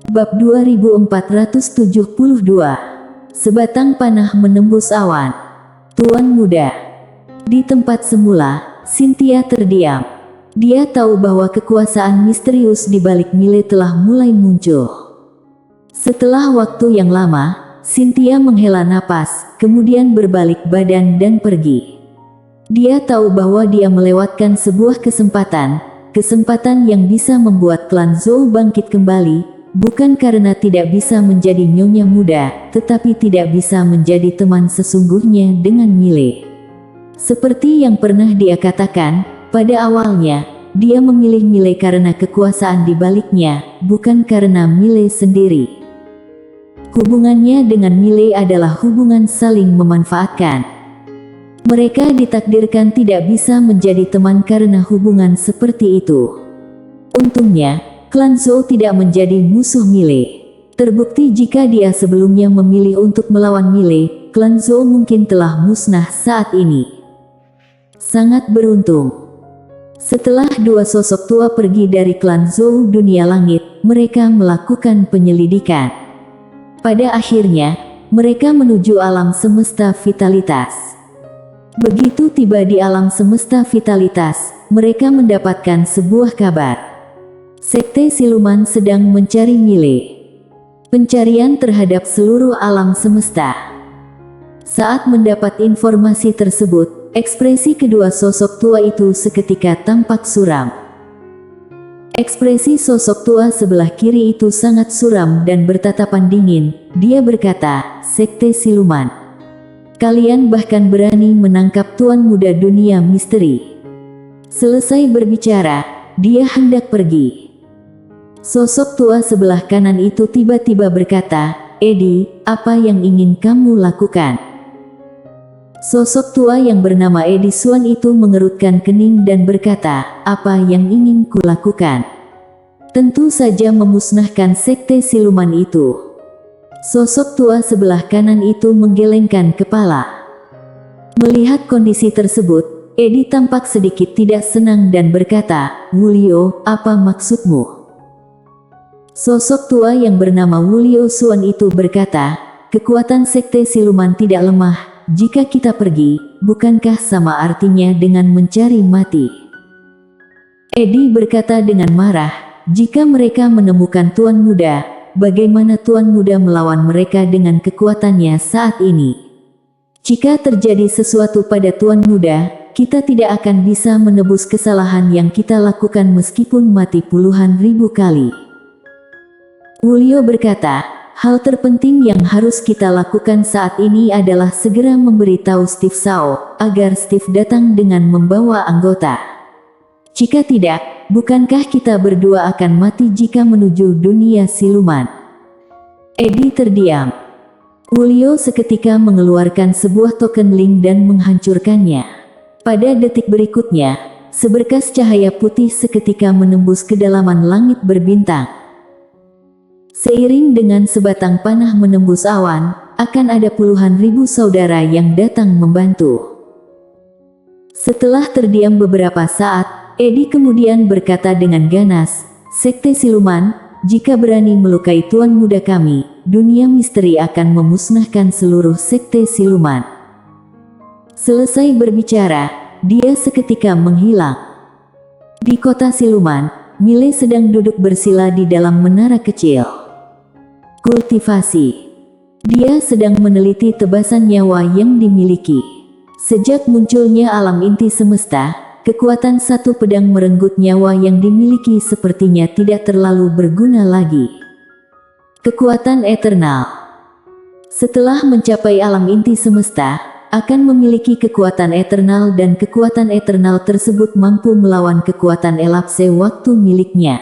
Bab 2472. Sebatang panah menembus awan. Tuan muda. Di tempat semula, Cynthia terdiam. Dia tahu bahwa kekuasaan misterius di balik Mile telah mulai muncul. Setelah waktu yang lama, Cynthia menghela napas, kemudian berbalik badan dan pergi. Dia tahu bahwa dia melewatkan sebuah kesempatan yang bisa membuat klan Zhou bangkit kembali. Bukan karena tidak bisa menjadi nyonya muda, tetapi tidak bisa menjadi teman sesungguhnya dengan Mile. Seperti yang pernah dia katakan, pada awalnya, dia memilih Mile karena kekuasaan di baliknya, bukan karena Mile sendiri. Hubungannya dengan Mile adalah hubungan saling memanfaatkan. Mereka ditakdirkan tidak bisa menjadi teman karena hubungan seperti itu. Untungnya, klan Zhou tidak menjadi musuh Mile. Terbukti jika dia sebelumnya memilih untuk melawan Mile, klan Zhou mungkin telah musnah saat ini. Sangat beruntung. Setelah dua sosok tua pergi dari klan Zhou dunia langit, mereka melakukan penyelidikan. Pada akhirnya, mereka menuju alam semesta vitalitas. Begitu tiba di alam semesta vitalitas, mereka mendapatkan sebuah kabar. Sekte siluman sedang mencari Mile. Pencarian terhadap seluruh alam semesta. Saat mendapat informasi tersebut, ekspresi kedua sosok tua itu seketika tampak suram. Ekspresi sosok tua sebelah kiri itu sangat suram dan bertatapan dingin. Dia berkata, "Sekte siluman. Kalian bahkan berani menangkap tuan muda dunia misteri." Selesai berbicara, dia hendak pergi. Sosok tua sebelah kanan itu tiba-tiba berkata, "Eddie, apa yang ingin kamu lakukan?" Sosok tua yang bernama Eddie Swan itu mengerutkan kening dan berkata, "Apa yang ingin kulakukan? Tentu saja memusnahkan sekte siluman itu." Sosok tua sebelah kanan itu menggelengkan kepala. Melihat kondisi tersebut, Eddie tampak sedikit tidak senang dan berkata, "Wulio, apa maksudmu?" Sosok tua yang bernama Wulio Suan itu berkata, "Kekuatan sekte siluman tidak lemah. Jika kita pergi, bukankah sama artinya dengan mencari mati?" Eddie berkata dengan marah, "Jika mereka menemukan tuan muda, bagaimana tuan muda melawan mereka dengan kekuatannya saat ini? Jika terjadi sesuatu pada tuan muda, kita tidak akan bisa menebus kesalahan yang kita lakukan meskipun mati puluhan ribu kali." Wulio berkata, "Hal terpenting yang harus kita lakukan saat ini adalah segera memberitahu Steve Zhao, agar Steve datang dengan membawa anggota. Jika tidak, bukankah kita berdua akan mati jika menuju dunia siluman?" Eddie terdiam. Wulio seketika mengeluarkan sebuah token link dan menghancurkannya. Pada detik berikutnya, seberkas cahaya putih seketika menembus kedalaman langit berbintang. Seiring dengan sebatang panah menembus awan, akan ada puluhan ribu saudara yang datang membantu. Setelah terdiam beberapa saat, Eddie kemudian berkata dengan ganas, "Sekte siluman, jika berani melukai tuan muda kami, dunia misteri akan memusnahkan seluruh sekte siluman." Selesai berbicara, dia seketika menghilang. Di kota siluman, Mile sedang duduk bersila di dalam menara kecil. Kultivasi. Dia sedang meneliti tebasan nyawa yang dimiliki. Sejak munculnya alam inti semesta, kekuatan satu pedang merenggut nyawa yang dimiliki sepertinya tidak terlalu berguna lagi. Kekuatan eternal. Setelah mencapai alam inti semesta, akan memiliki kekuatan eternal dan kekuatan eternal tersebut mampu melawan kekuatan elapse waktu miliknya.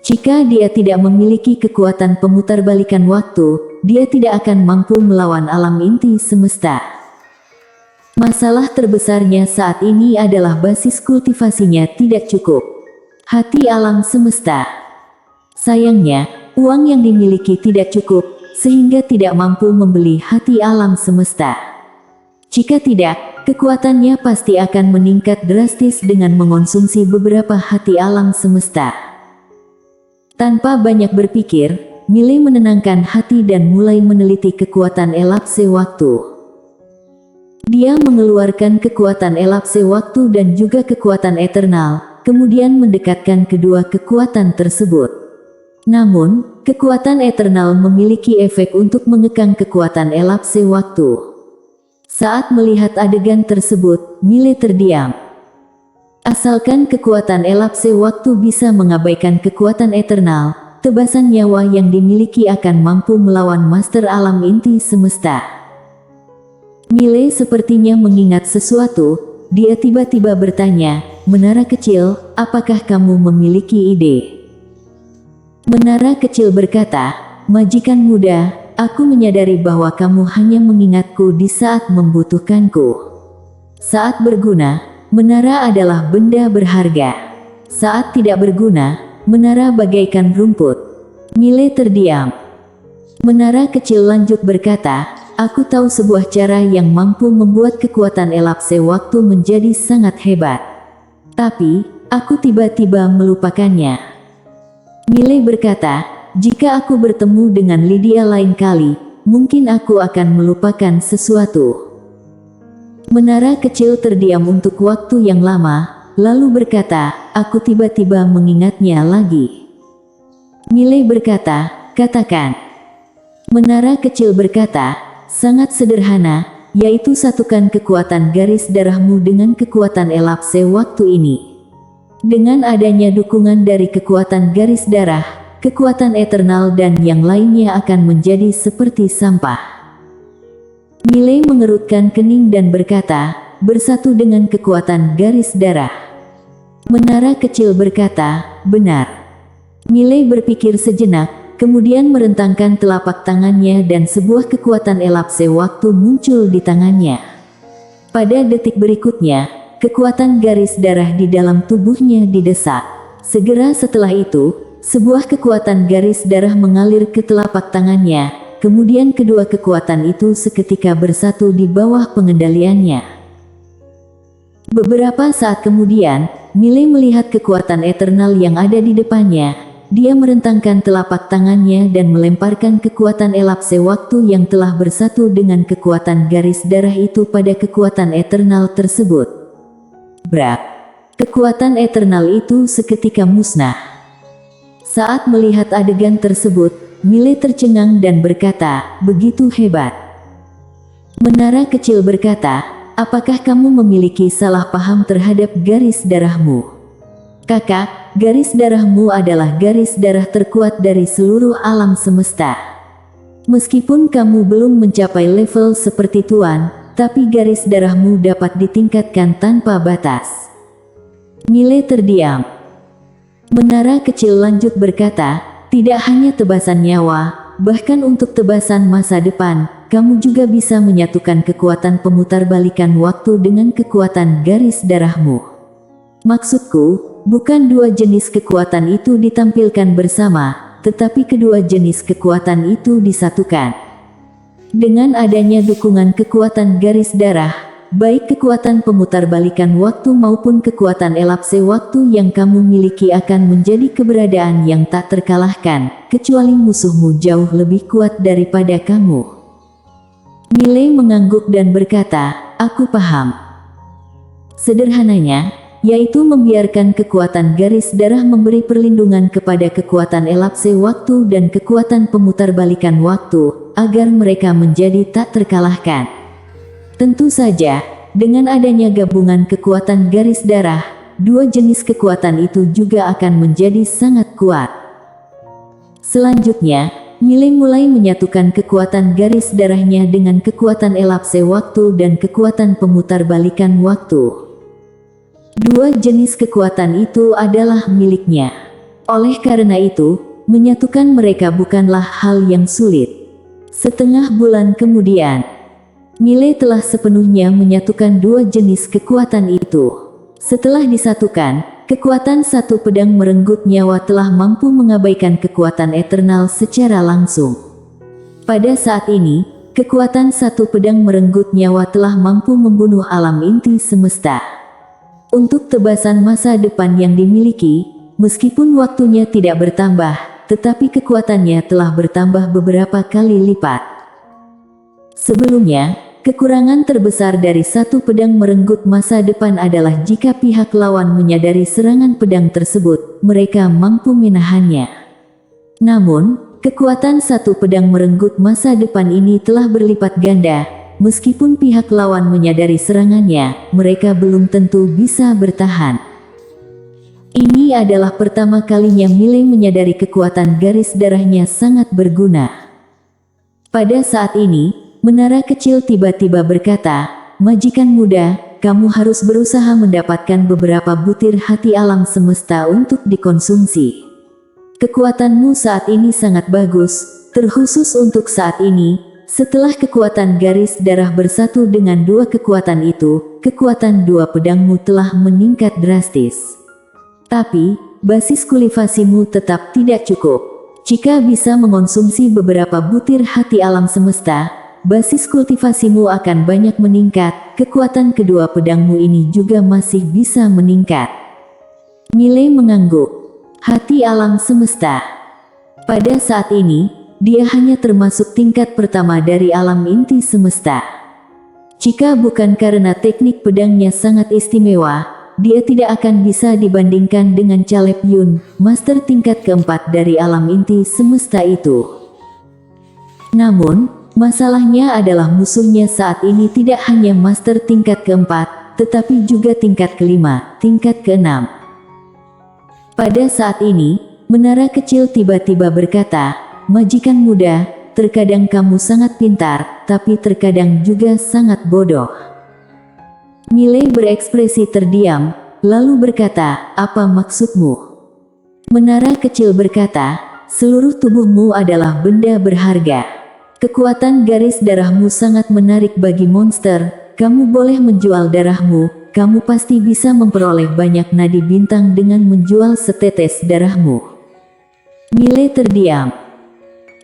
Jika dia tidak memiliki kekuatan pemutarbalikan waktu, dia tidak akan mampu melawan alam inti semesta. Masalah terbesarnya saat ini adalah basis kultivasinya tidak cukup. Hati alam semesta. Sayangnya, uang yang dimiliki tidak cukup, sehingga tidak mampu membeli hati alam semesta. Jika tidak, kekuatannya pasti akan meningkat drastis dengan mengonsumsi beberapa hati alam semesta. Tanpa banyak berpikir, Mile menenangkan hati dan mulai meneliti kekuatan elapse waktu. Dia mengeluarkan kekuatan elapse waktu dan juga kekuatan eternal, kemudian mendekatkan kedua kekuatan tersebut. Namun, kekuatan eternal memiliki efek untuk mengekang kekuatan elapse waktu. Saat melihat adegan tersebut, Mile terdiam. Asalkan kekuatan elapse waktu bisa mengabaikan kekuatan eternal, tebasan nyawa yang dimiliki akan mampu melawan master alam inti semesta. Mile sepertinya mengingat sesuatu, dia tiba-tiba bertanya, "Menara kecil, apakah kamu memiliki ide?" Menara kecil berkata, "Majikan muda, aku menyadari bahwa kamu hanya mengingatku di saat membutuhkanku. Saat berguna, menara adalah benda berharga. Saat tidak berguna, menara bagaikan rumput." Mile terdiam. Menara kecil lanjut berkata, "Aku tahu sebuah cara yang mampu membuat kekuatan elapse waktu menjadi sangat hebat. Tapi, aku tiba-tiba melupakannya." Mile berkata, "Jika aku bertemu dengan Lydia lain kali, mungkin aku akan melupakan sesuatu." Menara kecil terdiam untuk waktu yang lama, lalu berkata, "Aku tiba-tiba mengingatnya lagi." Mile berkata, "Katakan." Menara kecil berkata, "Sangat sederhana, yaitu satukan kekuatan garis darahmu dengan kekuatan elapse waktu ini. Dengan adanya dukungan dari kekuatan garis darah, kekuatan eternal dan yang lainnya akan menjadi seperti sampah." Mile mengerutkan kening dan berkata, "Bersatu dengan kekuatan garis darah." Menara kecil berkata, "Benar." Mile berpikir sejenak, kemudian merentangkan telapak tangannya dan sebuah kekuatan elapse waktu muncul di tangannya. Pada detik berikutnya, kekuatan garis darah di dalam tubuhnya didesak. Segera setelah itu, sebuah kekuatan garis darah mengalir ke telapak tangannya, kemudian kedua kekuatan itu seketika bersatu di bawah pengendaliannya. Beberapa saat kemudian, Mile melihat kekuatan eternal yang ada di depannya. Dia merentangkan telapak tangannya dan melemparkan kekuatan elapse waktu yang telah bersatu dengan kekuatan garis darah itu pada kekuatan eternal tersebut. Brak! Kekuatan eternal itu seketika musnah. Saat melihat adegan tersebut, Mile tercengang dan berkata, "Begitu hebat." Menara kecil berkata, "Apakah kamu memiliki salah paham terhadap garis darahmu? Kakak, garis darahmu adalah garis darah terkuat dari seluruh alam semesta. Meskipun kamu belum mencapai level seperti Tuan, tapi garis darahmu dapat ditingkatkan tanpa batas." Mile terdiam. Menara kecil lanjut berkata, "Tidak hanya tebasan nyawa, bahkan untuk tebasan masa depan, kamu juga bisa menyatukan kekuatan pemutarbalikan waktu dengan kekuatan garis darahmu. Maksudku, bukan dua jenis kekuatan itu ditampilkan bersama, tetapi kedua jenis kekuatan itu disatukan. Dengan adanya dukungan kekuatan garis darah, baik kekuatan pemutarbalikan waktu maupun kekuatan elapse waktu yang kamu miliki akan menjadi keberadaan yang tak terkalahkan, kecuali musuhmu jauh lebih kuat daripada kamu." Mile mengangguk dan berkata, "Aku paham. Sederhananya, yaitu membiarkan kekuatan garis darah memberi perlindungan kepada kekuatan elapse waktu dan kekuatan pemutarbalikan waktu, agar mereka menjadi tak terkalahkan. Tentu saja, dengan adanya gabungan kekuatan garis darah, dua jenis kekuatan itu juga akan menjadi sangat kuat." Selanjutnya, Mile mulai menyatukan kekuatan garis darahnya dengan kekuatan elapse waktu dan kekuatan pemutarbalikan waktu. Dua jenis kekuatan itu adalah miliknya. Oleh karena itu, menyatukan mereka bukanlah hal yang sulit. Setengah bulan kemudian, Mile telah sepenuhnya menyatukan dua jenis kekuatan itu. Setelah disatukan, kekuatan satu pedang merenggut nyawa telah mampu mengabaikan kekuatan eternal secara langsung. Pada saat ini, kekuatan satu pedang merenggut nyawa telah mampu membunuh alam inti semesta. Untuk tebasan masa depan yang dimiliki, meskipun waktunya tidak bertambah, tetapi kekuatannya telah bertambah beberapa kali lipat. Sebelumnya, kekurangan terbesar dari satu pedang merenggut masa depan adalah jika pihak lawan menyadari serangan pedang tersebut, mereka mampu menahannya. Namun, kekuatan satu pedang merenggut masa depan ini telah berlipat ganda. Meskipun pihak lawan menyadari serangannya, mereka belum tentu bisa bertahan. Ini adalah pertama kalinya Miley menyadari kekuatan garis darahnya sangat berguna. Pada saat ini, menara kecil tiba-tiba berkata, "Majikan muda, kamu harus berusaha mendapatkan beberapa butir hati alam semesta untuk dikonsumsi. Kekuatanmu saat ini sangat bagus, terkhusus untuk saat ini." Setelah kekuatan garis darah bersatu dengan dua kekuatan itu, kekuatan dua pedangmu telah meningkat drastis. Tapi, basis kultivasimu tetap tidak cukup. Jika bisa mengonsumsi beberapa butir hati alam semesta, basis kultivasimu akan banyak meningkat, kekuatan kedua pedangmu ini juga masih bisa meningkat. Miley mengangguk. Hati alam semesta. Pada saat ini, dia hanya termasuk tingkat pertama dari alam inti semesta. Jika bukan karena teknik pedangnya sangat istimewa, dia tidak akan bisa dibandingkan dengan Caleb Yun, master tingkat keempat dari alam inti semesta itu. Namun, masalahnya adalah musuhnya saat ini tidak hanya master tingkat keempat, tetapi juga tingkat kelima, tingkat keenam. Pada saat ini, menara kecil tiba-tiba berkata, "Majikan muda, terkadang kamu sangat pintar, tapi terkadang juga sangat bodoh." Miley berekspresi terdiam, lalu berkata, "Apa maksudmu?" Menara kecil berkata, "Seluruh tubuhmu adalah benda berharga. Kekuatan garis darahmu sangat menarik bagi monster, kamu boleh menjual darahmu, kamu pasti bisa memperoleh banyak nadi bintang dengan menjual setetes darahmu." Miley terdiam.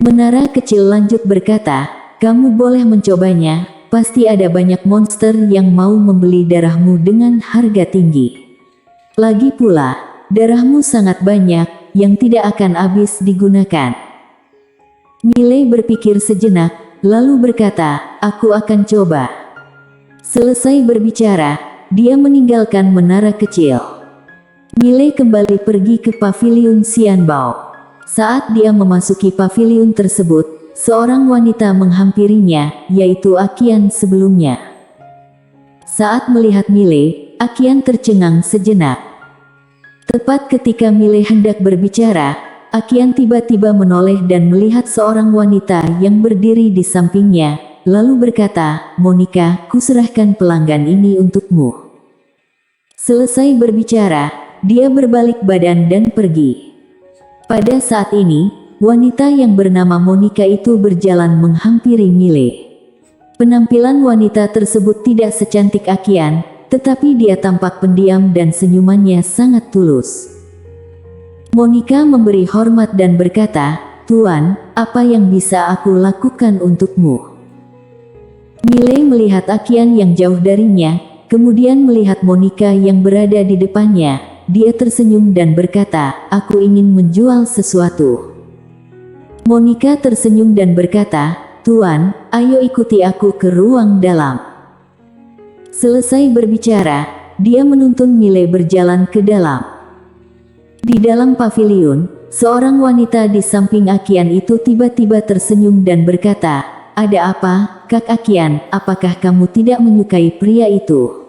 Menara kecil lanjut berkata, "Kamu boleh mencobanya, pasti ada banyak monster yang mau membeli darahmu dengan harga tinggi. Lagi pula, darahmu sangat banyak, yang tidak akan habis digunakan." Miley berpikir sejenak, lalu berkata, "Aku akan coba." Selesai berbicara, dia meninggalkan menara kecil. Miley kembali pergi ke paviliun Xianbao. Saat dia memasuki paviliun tersebut, seorang wanita menghampirinya, yaitu Aqian sebelumnya. Saat melihat Miley, Aqian tercengang sejenak. Tepat ketika Miley hendak berbicara, Aqian tiba-tiba menoleh dan melihat seorang wanita yang berdiri di sampingnya, lalu berkata, "Monica, kuserahkan pelanggan ini untukmu." Selesai berbicara, dia berbalik badan dan pergi. Pada saat ini, wanita yang bernama Monica itu berjalan menghampiri Miley. Penampilan wanita tersebut tidak secantik Aqian, tetapi dia tampak pendiam dan senyumannya sangat tulus. Monica memberi hormat dan berkata, "Tuan, apa yang bisa aku lakukan untukmu?" Miley melihat Aqian yang jauh darinya, kemudian melihat Monica yang berada di depannya. Dia tersenyum dan berkata, "Aku ingin menjual sesuatu." Monica tersenyum dan berkata, "Tuan, ayo ikuti aku ke ruang dalam." Selesai berbicara, dia menuntun Miley berjalan ke dalam. Di dalam paviliun, seorang wanita di samping Aqian itu tiba-tiba tersenyum dan berkata, "Ada apa, Kak Aqian, apakah kamu tidak menyukai pria itu?"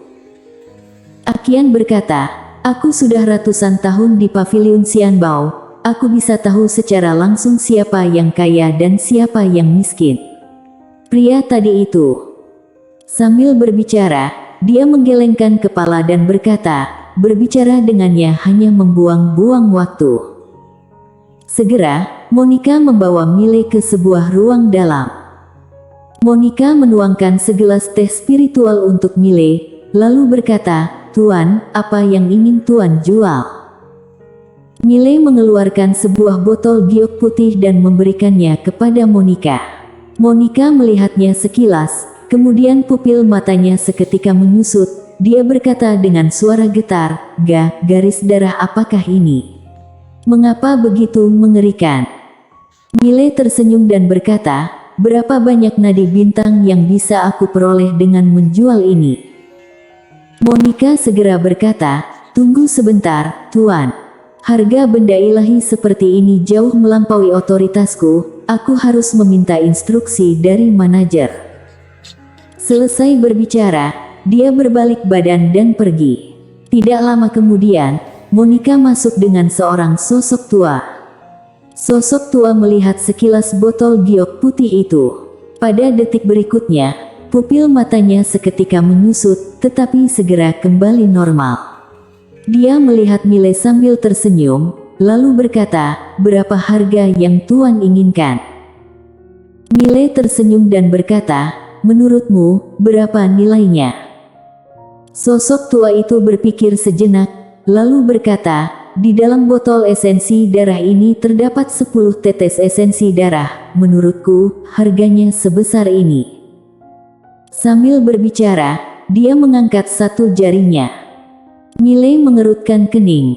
Aqian berkata, "Aku sudah ratusan tahun di paviliun Xianbao, aku bisa tahu secara langsung siapa yang kaya dan siapa yang miskin." Pria tadi itu. Sambil berbicara, dia menggelengkan kepala dan berkata, berbicara dengannya hanya membuang-buang waktu. Segera, Monica membawa Miley ke sebuah ruang dalam. Monica menuangkan segelas teh spiritual untuk Miley, lalu berkata, "Tuan, apa yang ingin Tuan jual?" Miley mengeluarkan sebuah botol giok putih dan memberikannya kepada Monica. Monica melihatnya sekilas, kemudian pupil matanya seketika menyusut. Dia berkata dengan suara getar, garis darah apakah ini?" Mengapa begitu mengerikan? Mile tersenyum dan berkata, berapa banyak nadi bintang yang bisa aku peroleh dengan menjual ini? Monica segera berkata, tunggu sebentar, Tuan. Harga benda ilahi seperti ini jauh melampaui otoritasku, aku harus meminta instruksi dari manajer. Selesai berbicara, dia berbalik badan dan pergi. Tidak lama kemudian, Monica masuk dengan seorang sosok tua. Sosok tua melihat sekilas botol giok putih itu. Pada detik berikutnya, pupil matanya seketika menyusut, tetapi segera kembali normal. Dia melihat Mile sambil tersenyum, lalu berkata, berapa harga yang Tuan inginkan? Mile tersenyum dan berkata, menurutmu, berapa nilainya? Sosok tua itu berpikir sejenak, lalu berkata, di dalam botol esensi darah ini terdapat 10 tetes esensi darah, menurutku, harganya sebesar ini. Sambil berbicara, dia mengangkat satu jarinya. Mile mengerutkan kening.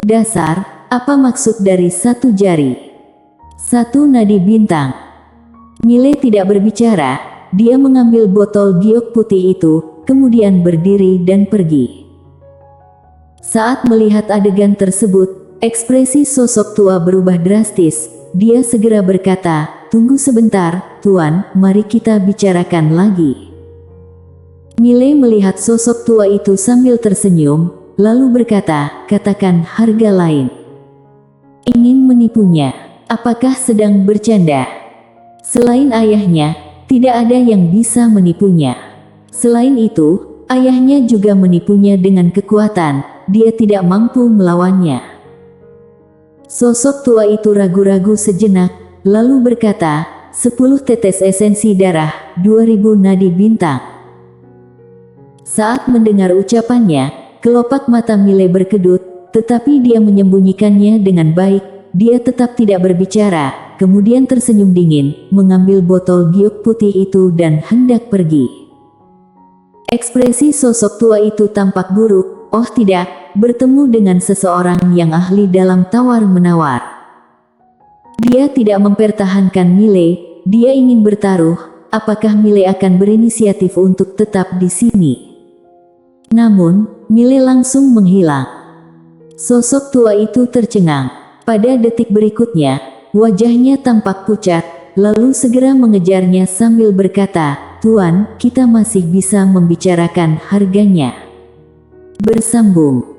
Dasar, apa maksud dari satu jari? Satu nadi bintang. Mile tidak berbicara. Dia mengambil botol giok putih itu, kemudian berdiri dan pergi. Saat melihat adegan tersebut, ekspresi sosok tua berubah drastis. Dia segera berkata, tunggu sebentar, Tuan, mari kita bicarakan lagi. Mile melihat sosok tua itu sambil tersenyum, lalu berkata, katakan harga lain. Ingin menipunya? Apakah sedang bercanda? Selain ayahnya, tidak ada yang bisa menipunya. Selain itu, ayahnya juga menipunya dengan kekuatan, dia tidak mampu melawannya. Sosok tua itu ragu-ragu sejenak, lalu berkata, 10 tetes esensi darah, 2000 nadi bintang. Saat mendengar ucapannya, kelopak mata Mile berkedut, tetapi dia menyembunyikannya dengan baik. Dia tetap tidak berbicara, kemudian tersenyum dingin, mengambil botol giok putih itu dan hendak pergi. Ekspresi sosok tua itu tampak buruk. Oh tidak, bertemu dengan seseorang yang ahli dalam tawar-menawar. Dia tidak mempertahankan Mile, dia ingin bertaruh, apakah Mile akan berinisiatif untuk tetap di sini. Namun, Mile langsung menghilang. Sosok tua itu tercengang. Pada detik berikutnya, wajahnya tampak pucat, lalu segera mengejarnya sambil berkata, Tuan, kita masih bisa membicarakan harganya. Bersambung.